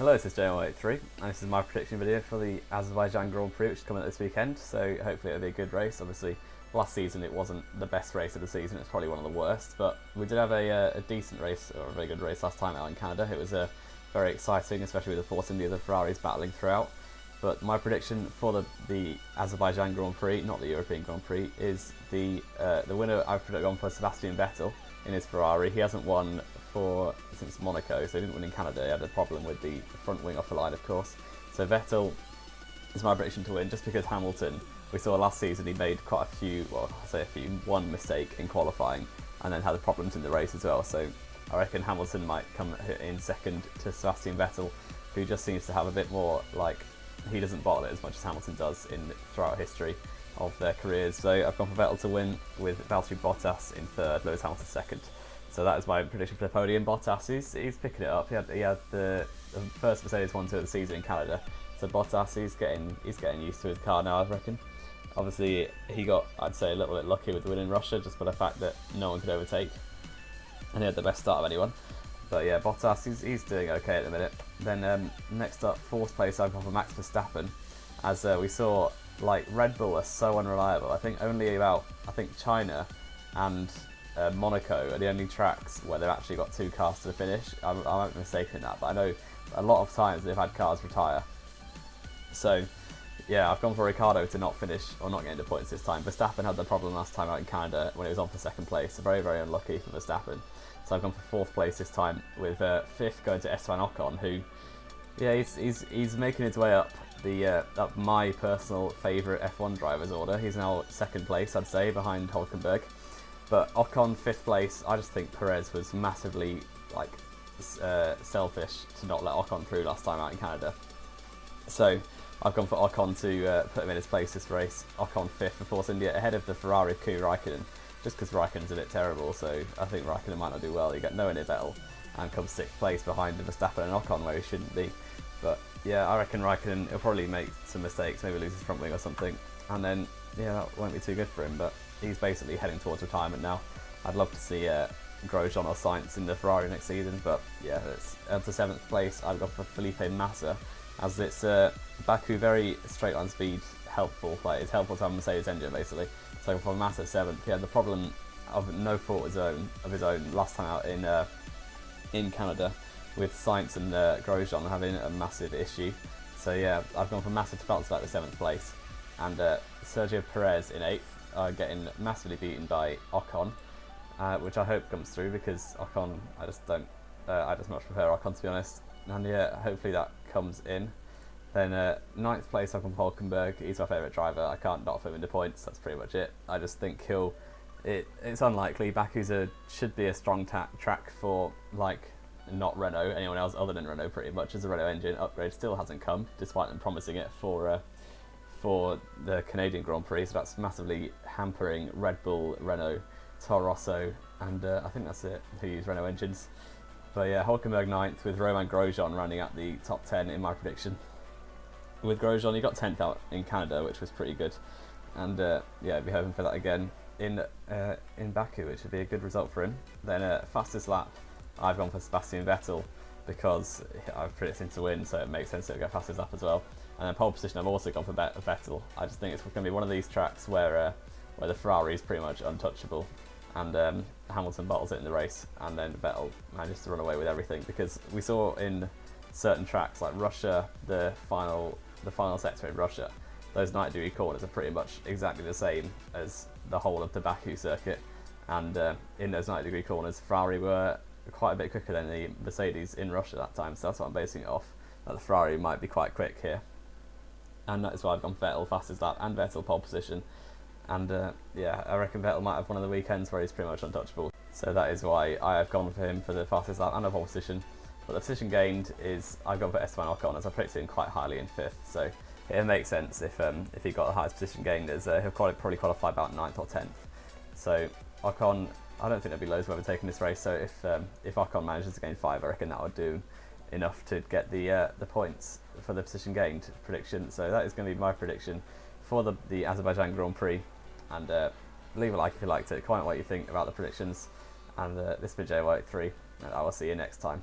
Hello, this is JM83, and this is my prediction video for the Azerbaijan Grand Prix, which is coming up this weekend, so hopefully it'll be a good race. Obviously, last season it wasn't the best race of the season, it's probably one of the worst, but we did have a decent race, or a very good race last time out in Canada. It was very exciting, especially with the Force India, the Ferraris battling throughout. But my prediction for the Azerbaijan Grand Prix, not the European Grand Prix, is the winner. I've gone for Sebastian Vettel in his Ferrari. He hasn't won since Monaco, so he didn't win in Canada. He had a problem with the front wing off the line, of course. So Vettel is my prediction to win, just because Hamilton, we saw last season he made quite a few, well, I say a few, one mistake in qualifying and then had problems in the race as well. So I reckon Hamilton might come in second to Sebastian Vettel, who just seems to have a bit more, like, he doesn't bottle it as much as Hamilton does throughout history of their careers. So I've gone for Vettel to win, with Valtteri Bottas in third, Lewis Hamilton second. So that is my prediction for the podium. Bottas, he's picking it up. He had the first Mercedes 1-2 of the season in Canada. So Bottas, he's getting used to his car now, I reckon. Obviously, he got, I'd say, a little bit lucky with the win in Russia, just by the fact that no one could overtake, and he had the best start of anyone. But yeah, Bottas, he's doing okay at the minute. Then next up, fourth place, I've gone for Max Verstappen. As we saw, like, Red Bull are so unreliable. I think only about, China and Monaco are the only tracks where they've actually got two cars to the finish. I might be mistaken in that, but I know a lot of times they've had cars retire. So yeah, I've gone for Ricciardo to not finish, or not get into points this time. Verstappen had the problem last time out in Canada when it was on for second place, so very, very unlucky for Verstappen. So I've gone for fourth place this time, with fifth going to Esteban Ocon, who, yeah, he's making his way up up my personal favourite F1 driver's order. He's now second place, I'd say, behind Hülkenberg. But Ocon fifth place, I just think Perez was massively, like, selfish to not let Ocon through last time out in Canada. So I've gone for Ocon to put him in his place this race. Ocon fifth for Force India, ahead of the Ferrari of Kimi Raikkonen, just because Raikkonen's a bit terrible, so I think Raikkonen might not do well. He got nowhere near Vettel, and comes sixth place behind Verstappen and Ocon, where he shouldn't be. But yeah, I reckon Raikkonen, he'll probably make some mistakes, maybe lose his front wing or something, and then, yeah, that won't be too good for him, but he's basically heading towards retirement now. I'd love to see Grosjean or Sainz in the Ferrari next season, but yeah, it's up to seventh place. I've gone for Felipe Massa, as it's Baku, very straight line speed, helpful. Like, it's helpful to have a Mercedes engine, basically. So for Massa seventh, he had the problem of no fault of his own last time out in Canada, with Sainz and Grosjean having a massive issue. So yeah, I've gone for Massa to bounce back to seventh place, and Sergio Perez in eighth, getting massively beaten by Ocon, which I hope comes through, because Ocon, I just much prefer Ocon, to be honest. And yeah, hopefully that comes in. Then ninth place, I've gone for Hülkenberg. He's my favourite driver. I can't not put him into points. That's pretty much it. I just think it's unlikely. Baku should be a strong track for, like, not Renault, anyone else other than Renault, pretty much, as the Renault engine upgrade still hasn't come, despite them promising it for the Canadian Grand Prix. So that's massively hampering Red Bull, Renault, Toro Rosso, and I think that's it, who use Renault engines. But yeah, Hülkenberg ninth, with Romain Grosjean running at the top 10 in my prediction. With Grosjean, he got 10th out in Canada, which was pretty good, and yeah, I'd be hoping for that again in Baku, which would be a good result for him. Then fastest lap, I've gone for Sebastian Vettel, because I've predicted him to win, so it makes sense to go fastest lap as well. And then pole position, I've also gone for Vettel. I just think it's going to be one of these tracks where the Ferrari is pretty much untouchable, and Hamilton bottles it in the race, and then Vettel manages to run away with everything. Because we saw in certain tracks like Russia, the final sector in Russia, those 90-degree corners are pretty much exactly the same as the whole of the Baku circuit, and in those 90-degree corners, Ferrari were quite a bit quicker than the Mercedes in Russia that time, so that's what I'm basing it off, that the Ferrari might be quite quick here. And that is why I've gone Vettel fastest lap and Vettel pole position. And yeah, I reckon Vettel might have one of the weekends where he's pretty much untouchable. So that is why I have gone for him for the fastest lap and the pole position. But the position gained is, I've gone for Esteban Ocon, as I predicted him quite highly in fifth. So it makes sense if he got the highest position gained, as he'll probably qualify about 9th or 10th. So Ocon, I don't think there'll be loads of overtaking this race. So if Ocon manages to gain 5, I reckon that would do enough to get the points for the position gained prediction. So that is going to be my prediction for the Azerbaijan Grand Prix. And leave a like if you liked it, comment what you think about the predictions. And this has been JY3, and I will see you next time.